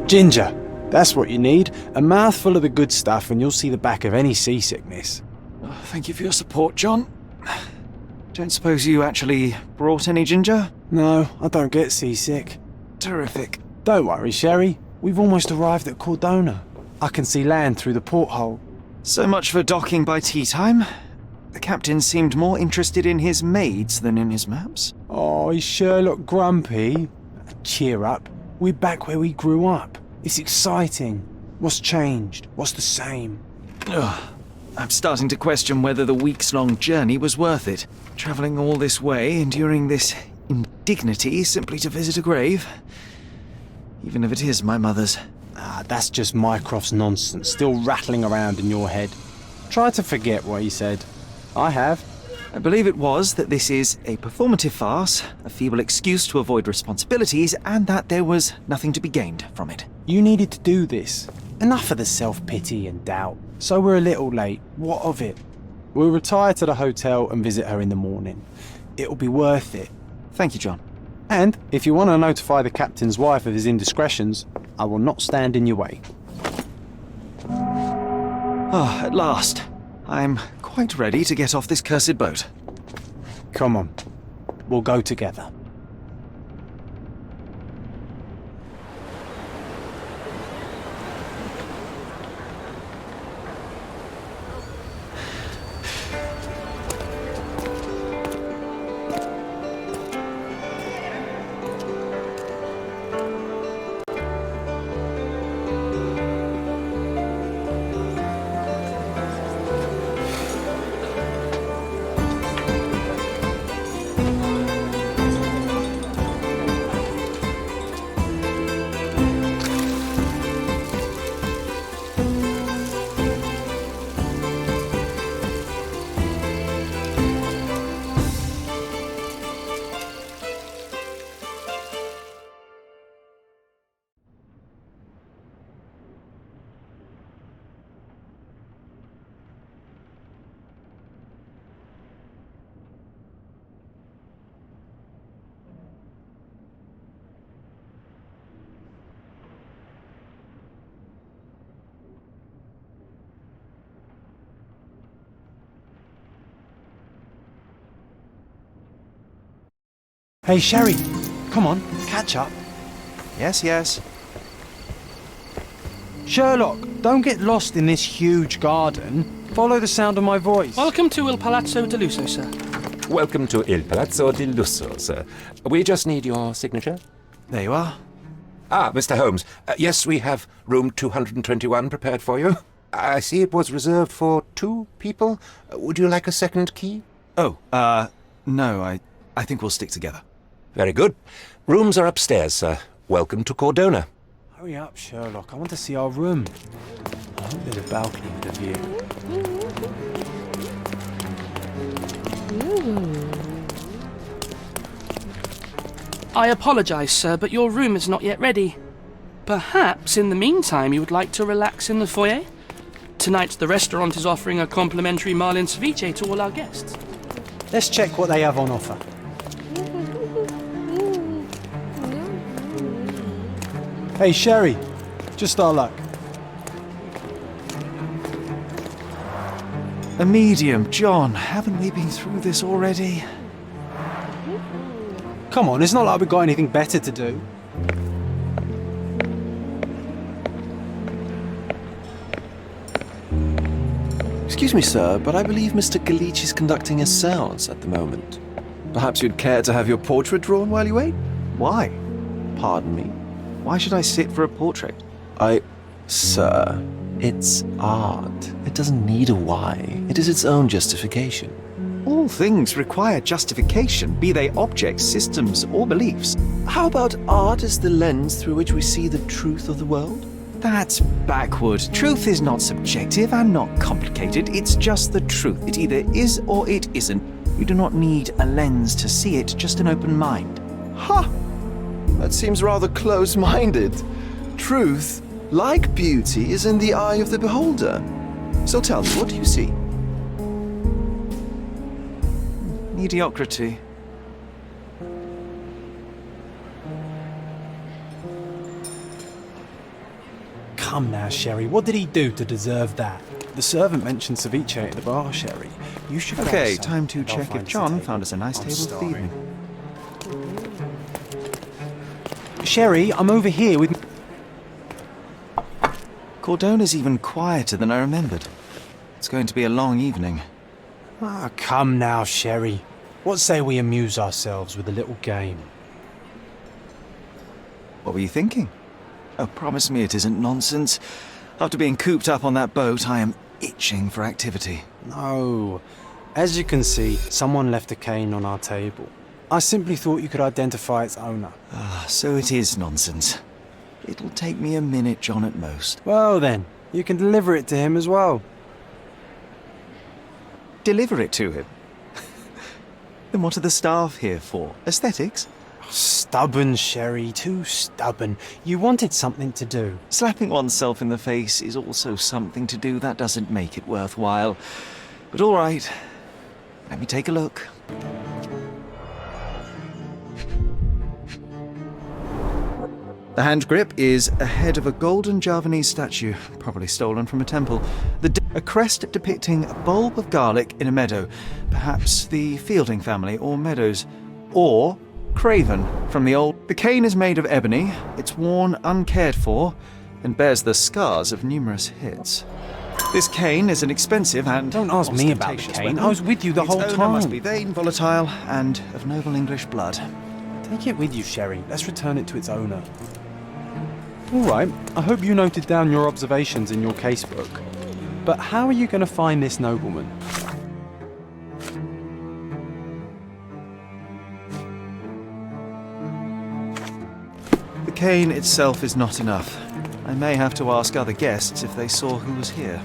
Ginger. That's what you need. A mouthful of the good stuff and you'll see the back of any seasickness. Oh, thank you for your support, John. Don't suppose you actually brought any ginger? No, I don't get seasick. Terrific. Don't worry, Sherry. We've almost arrived at Cordona. I can see land through the porthole. So much for docking by tea time. The captain seemed more interested in his maids than in his maps. Oh, is Sherlock grumpy? Cheer up. We're back where we grew up. It's exciting. What's changed? What's the same? Ugh. I'm starting to question whether the weeks-long journey was worth it. Travelling all this way, enduring this indignity simply to visit a grave. Even if it is my mother's. Ah, that's just Mycroft's nonsense, still rattling around in your head. Try to forget what he said. I have. I believe it was that this is a performative farce, a feeble excuse to avoid responsibilities, and that there was nothing to be gained from it. You needed to do this. Enough of the self-pity and doubt. So we're a little late. What of it? We'll retire to the hotel and visit her in the morning. It'll be worth it. Thank you, John. And if you want to notify the captain's wife of his indiscretions, I will not stand in your way. Ah, at last. I'm quite ready to get off this cursed boat. Come on. We'll go together. Hey, Sherry. Come on, catch up. Yes, yes. Sherlock, don't get lost in this huge garden. Follow the sound of my voice. Welcome to Il Palazzo di Lusso, sir. Welcome to Il Palazzo di Lusso, sir. We just need your signature. There you are. Ah, Mr. Holmes. Yes, we have room 221 prepared for you. I see it was reserved for 2 people. Would you like a second key? Oh, no, I think we'll stick together. Very good. Rooms are upstairs, sir. Welcome to Cordona. Hurry up, Sherlock. I want to see our room. I hope there's a balcony with a view. I apologise, sir, but your room is not yet ready. Perhaps, in the meantime, you would like to relax in the foyer? Tonight, the restaurant is offering a complimentary marlin ceviche to all our guests. Let's check what they have on offer. Hey, Sherry. Just our luck. A medium, John. Haven't we been through this already? Come on, it's not like we've got anything better to do. Excuse me, sir, but I believe Mr. Galich is conducting a séance at the moment. Perhaps you'd care to have your portrait drawn while you wait? Why? Pardon me? Why should I sit for a portrait? Sir, it's art. It doesn't need a why. It is its own justification. All things require justification, be they objects, systems, or beliefs. How about art as the lens through which we see the truth of the world? That's backward. Truth is not subjective and not complicated. It's just the truth. It either is or it isn't. You do not need a lens to see it, just an open mind. Ha! That seems rather close-minded. Truth, like beauty, is in the eye of the beholder. So tell me, what do you see? Mediocrity. come now, Sherry. What did he do to deserve that? The servant mentioned ceviche at the bar, Sherry. You should grab Okay, some, time to and I'll check find if us a John table. found us a nice I'm table for the starving. evening. Sherry, I'm over here with... Cordona's even quieter than I remembered. It's going to be a long evening. Ah, come now, Sherry. What say we amuse ourselves with a little game? What were you thinking? Oh, promise me it isn't nonsense. After being cooped up on that boat, I am itching for activity. No. As you can see, someone left a cane on our table. I simply thought you could identify its owner. Ah, so it is nonsense. It'll take me a minute, John, at most. Well then, you can deliver it to him as well. Deliver it to him? Then what are the staff here for? Aesthetics? Stubborn, Sherry, too stubborn. You wanted something to do. Slapping oneself in the face is also something to do. That doesn't make it worthwhile. But all right, let me take a look. The hand grip is a head of a golden Javanese statue, probably stolen from a temple. A crest depicting a bulb of garlic in a meadow, perhaps the Fielding family or Meadows, or Craven from the old... The cane is made of ebony, it's worn uncared for, and bears the scars of numerous hits. This cane is an expensive and Don't ask me about the ostentatious cane. weapon. I was with you the Its whole owner time. must be vain, volatile, and of noble English blood. Take it with you, Sherry. Let's return it to its owner. All right, I hope you noted down your observations in your casebook. But how are you going to find this nobleman? The cane itself is not enough. I may have to ask other guests if they saw who was here.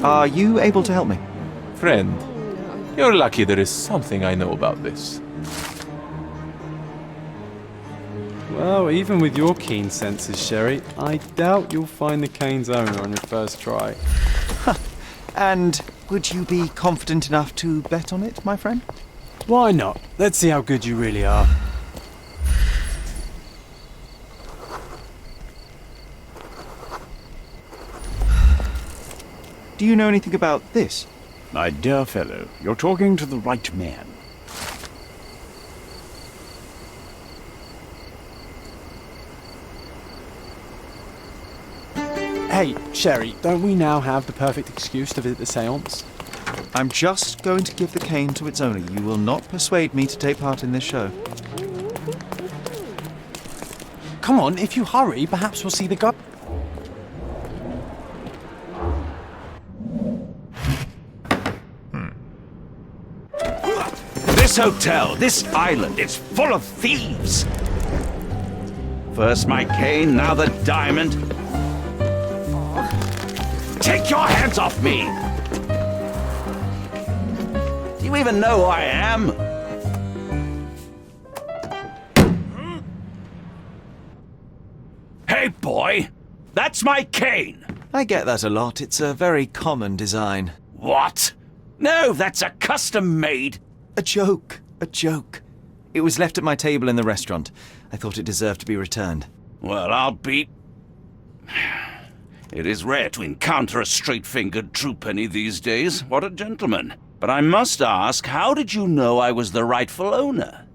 Are you able to help me? Friend, you're lucky there is something I know about this. Well, even with your keen senses, Sherry, I doubt you'll find the cane's owner on your first try. And would you be confident enough to bet on it, my friend? Why not? Let's see how good you really are. Do you know anything about this? My dear fellow, you're talking to the right man. Hey, Sherry, don't we now have the perfect excuse to visit the seance? I'm just going to give the cane to its owner. You will not persuade me to take part in this show. Come on, if you hurry, perhaps we'll see the guy. This hotel, this island, it's full of thieves. First my cane, now the diamond. Take your hands off me! Do you even know who I am? Hey, boy! That's my cane! I get that a lot. It's a very common design. What? No, that's a custom-made. A joke. A joke. It was left at my table in the restaurant. I thought it deserved to be returned. Well, I'll be... It is rare to encounter a straight-fingered true penny these days. What a gentleman. But I must ask, how did you know I was the rightful owner?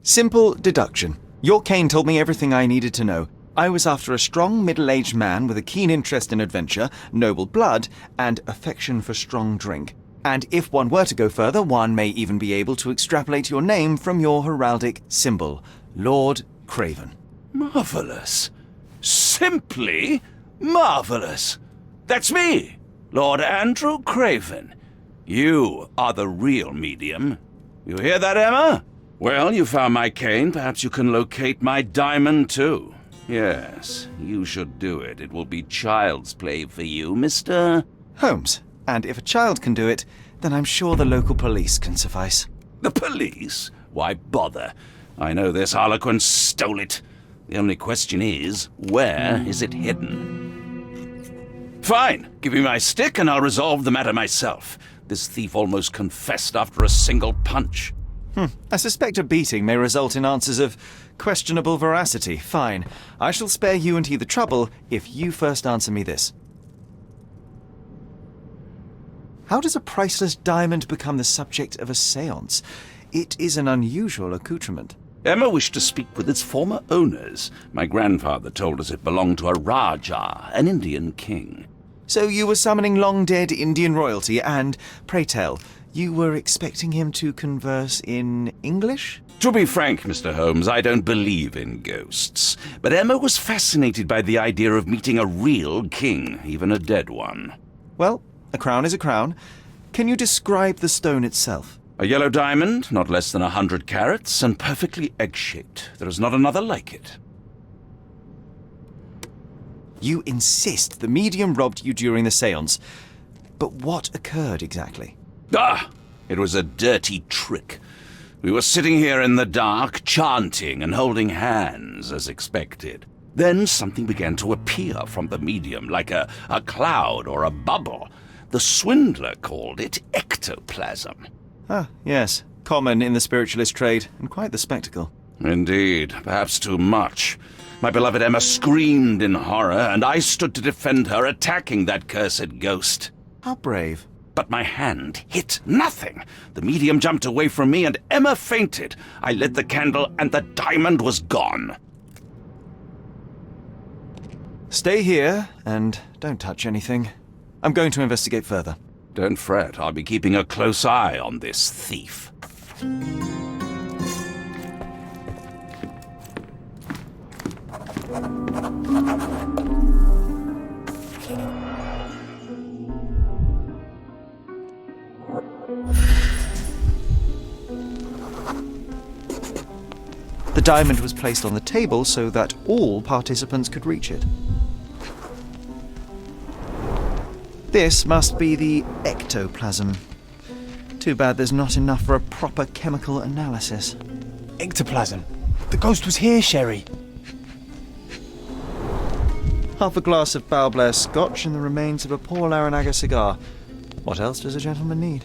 Simple deduction. Your cane told me everything I needed to know. I was after a strong middle-aged man with a keen interest in adventure, noble blood, and affection for strong drink. And if one were to go further, one may even be able to extrapolate your name from your heraldic symbol, Lord Craven. Marvelous. Simply marvelous. That's me, Lord Andrew Craven. You are the real medium. You hear that, Emma? Well, you found my cane. Perhaps you can locate my diamond, too. Yes, you should do it. It will be child's play for you, Mr. Holmes. And if a child can do it, then I'm sure the local police can suffice. The police? Why bother? I know this harlequin stole it. The only question is, where is it hidden? Fine. Give me my stick and I'll resolve the matter myself. This thief almost confessed after a single punch. I suspect a beating may result in answers of questionable veracity. Fine. I shall spare you and he the trouble if you first answer me this. How does a priceless diamond become the subject of a séance? It is an unusual accoutrement. Emma wished to speak with its former owners. My grandfather told us it belonged to a Rajah, an Indian king. So you were summoning long-dead Indian royalty and, pray tell, you were expecting him to converse in English? To be frank, Mr. Holmes, I don't believe in ghosts. But Emma was fascinated by the idea of meeting a real king, even a dead one. Well, a crown is a crown. Can you describe the stone itself? A yellow diamond, not less than 100 carats, and perfectly egg-shaped. There is not another like it. You insist the medium robbed you during the séance. But what occurred exactly? It was a dirty trick. We were sitting here in the dark, chanting and holding hands, as expected. Then something began to appear from the medium, like a cloud or a bubble. The swindler called it ectoplasm. Ah, yes. Common in the spiritualist trade, and quite the spectacle. Indeed, perhaps too much. My beloved Emma screamed in horror, and I stood to defend her, attacking that cursed ghost. How brave. But my hand hit nothing. The medium jumped away from me, and Emma fainted. I lit the candle, and the diamond was gone. Stay here, and don't touch anything. I'm going to investigate further. Don't fret, I'll be keeping a close eye on this thief. The diamond was placed on the table so that all participants could reach it. This must be the ectoplasm. Too bad there's not enough for a proper chemical analysis. Ectoplasm. The ghost was here, Sherry. Half a glass of Balblair scotch and the remains of a Paul Aranaga cigar. What else does a gentleman need?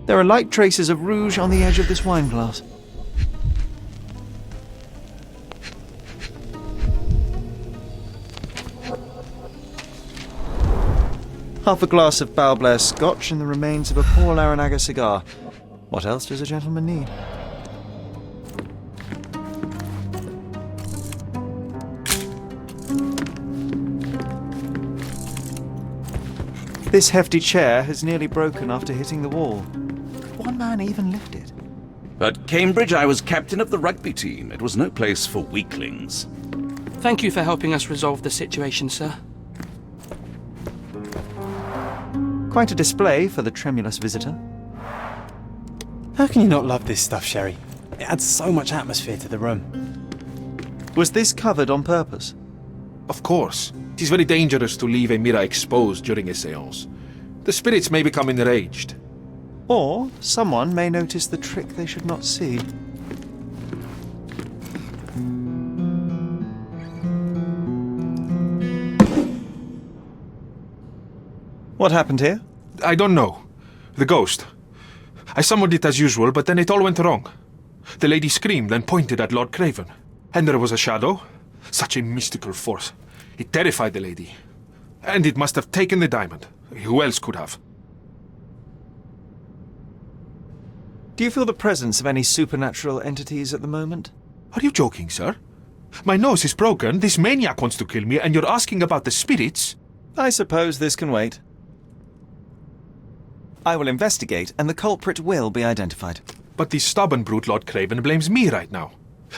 There are light traces of rouge on the edge of this wine glass. Half a glass of Balblair scotch and the remains of a Paul Aranaga cigar. What else does a gentleman need? This hefty chair has nearly broken after hitting the wall. Could one man even lift it? At Cambridge, I was captain of the rugby team. It was no place for weaklings. Thank you for helping us resolve the situation, sir. Quite a display for the tremulous visitor. How can you not love this stuff, Sherry? It adds so much atmosphere to the room. Was this covered on purpose? Of course. It is very dangerous to leave a mirror exposed during a séance. The spirits may become enraged. Or someone may notice the trick they should not see. What happened here? I don't know. The ghost. I summoned it as usual, but then it all went wrong. The lady screamed and pointed at Lord Craven. And there was a shadow, Such a mystical force. It terrified the lady. And it must have taken the diamond. Who else could have? Do you feel the presence of any supernatural entities at the moment? Are you joking, sir? My nose is broken, this maniac wants to kill me, and you're asking about the spirits? I suppose this can wait. I will investigate, and the culprit will be identified. But the stubborn brute Lord Craven blames me right now.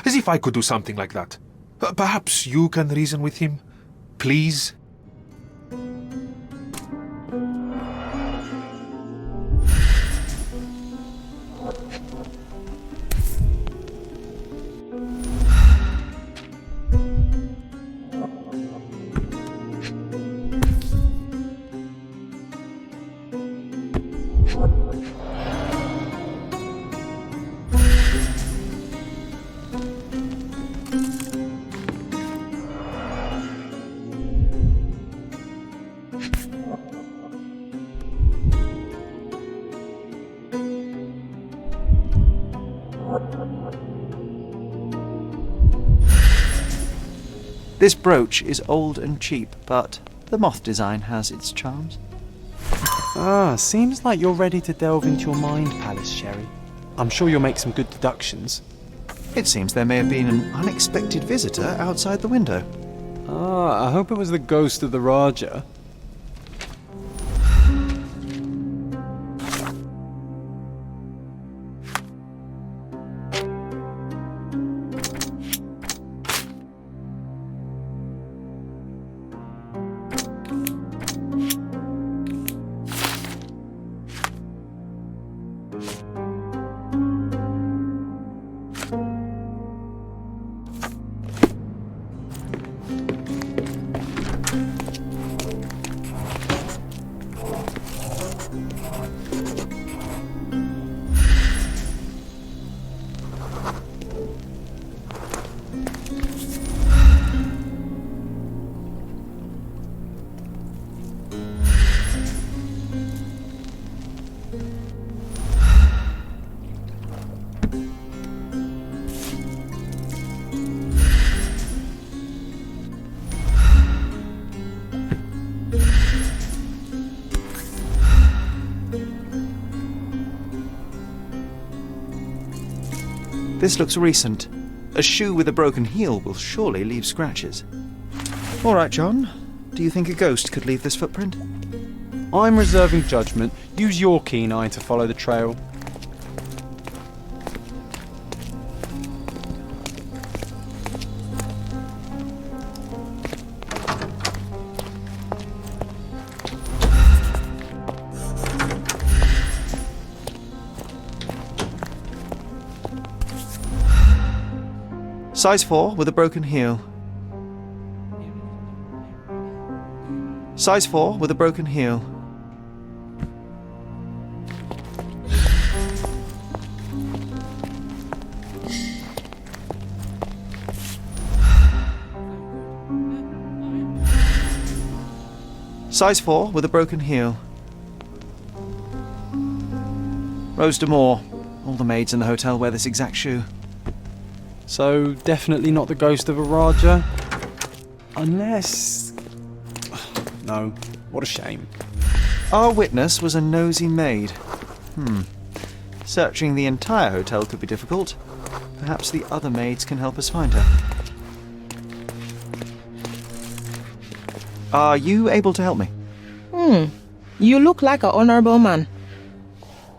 As if I could do something like that. Perhaps you can reason with him? Please? This brooch is old and cheap, but the moth design has its charms. Seems like you're ready to delve into your mind palace, Sherry. I'm sure you'll make some good deductions. It seems there may have been an unexpected visitor outside the window. I hope it was the ghost of the Raja. This looks recent. A shoe with a broken heel will surely leave scratches. All right, John. Do you think a ghost could leave this footprint? I'm reserving judgment. Use your keen eye to follow the trail. Size 4 with a broken heel. Size 4 with a broken heel. Size 4 with a broken heel. Rose D'Amour. All the maids in the hotel wear this exact shoe. So, definitely not the ghost of a Raja? Unless... No, what a shame. Our witness was a nosy maid. Searching the entire hotel could be difficult. Perhaps the other maids can help us find her. Are you able to help me? You look like an honorable man.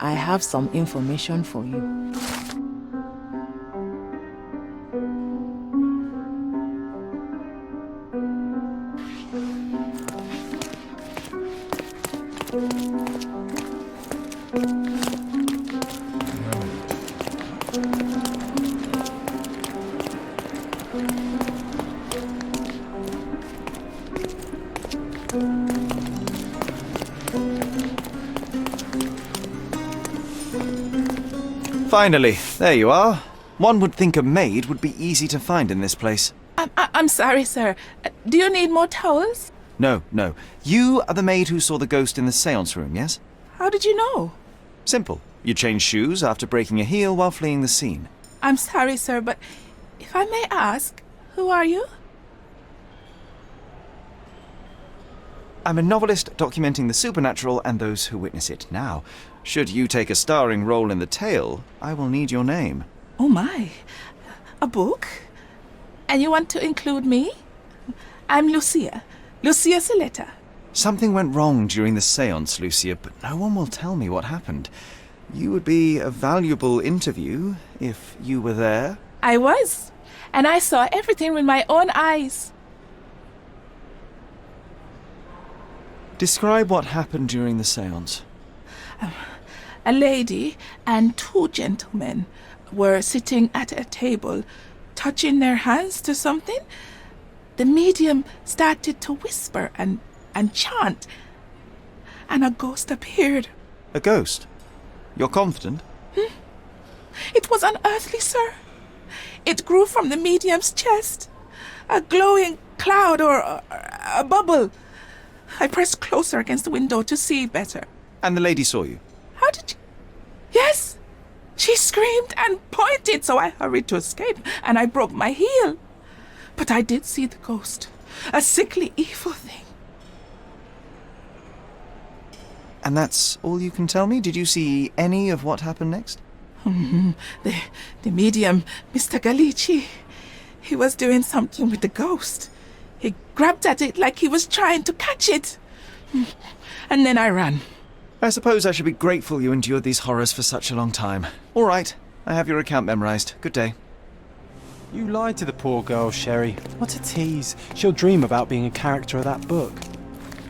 I have some information for you. Finally, there you are. One would think a maid would be easy to find in this place. I'm sorry, sir. Do you need more towels? No. You are the maid who saw the ghost in the seance room, yes? How did you know? Simple. You changed shoes after breaking a heel while fleeing the scene. I'm sorry, sir, but if I may ask, who are you? I'm a novelist documenting the supernatural and those who witness it. Now, should you take a starring role in the tale, I will need your name. Oh my. A book? And you want to include me? I'm Lucia. Lucia Saletta. Something went wrong during the séance, Lucia, but no one will tell me what happened. You would be a valuable interview if you were there. I was. And I saw everything with my own eyes. Describe what happened during the séance. A lady and two gentlemen were sitting at a table, touching their hands to something. The medium started to whisper and chant, and a ghost appeared. A ghost? You're confident? It was unearthly, sir. It grew from the medium's chest, a glowing cloud or a bubble. I pressed closer against the window to see better. And the lady saw you? How did you... Yes! She screamed and pointed, so I hurried to escape, and I broke my heel. But I did see the ghost, a sickly, evil thing. And that's all you can tell me? Did you see any of what happened next? The medium, Mr. Galici, he was doing something with the ghost. He grabbed at it like he was trying to catch it. And then I ran. I suppose I should be grateful you endured these horrors for such a long time. All right, I have your account memorized. Good day. You lied to the poor girl, Sherry. What a tease. She'll dream about being a character of that book.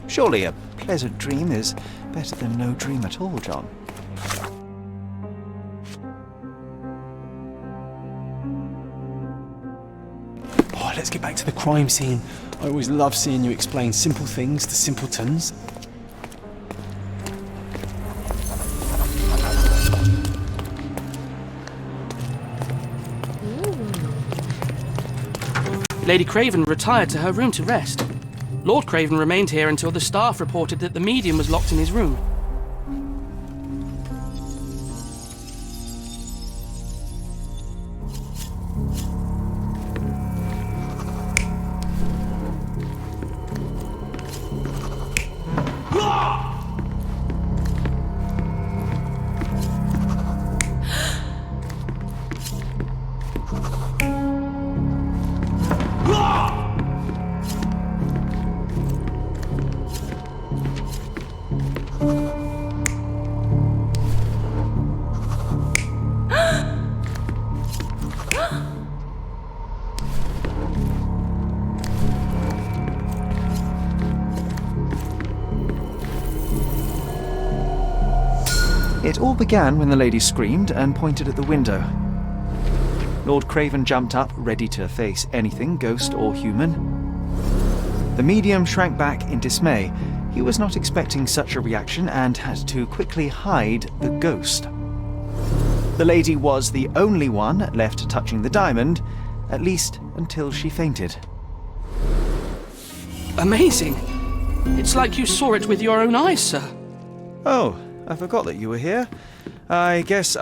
Surely a pleasant dream is better than no dream at all, John. Oh, let's get back to the crime scene. I always love seeing you explain simple things to simpletons. Lady Craven retired to her room to rest. Lord Craven remained here until the staff reported that the medium was locked in his room. It all began when the lady screamed and pointed at the window. Lord Craven jumped up, ready to face anything, ghost or human. The medium shrank back in dismay. He was not expecting such a reaction and had to quickly hide the ghost. The lady was the only one left touching the diamond, at least until she fainted. Amazing. It's like you saw it with your own eyes, sir. Oh, I forgot that you were here. I guess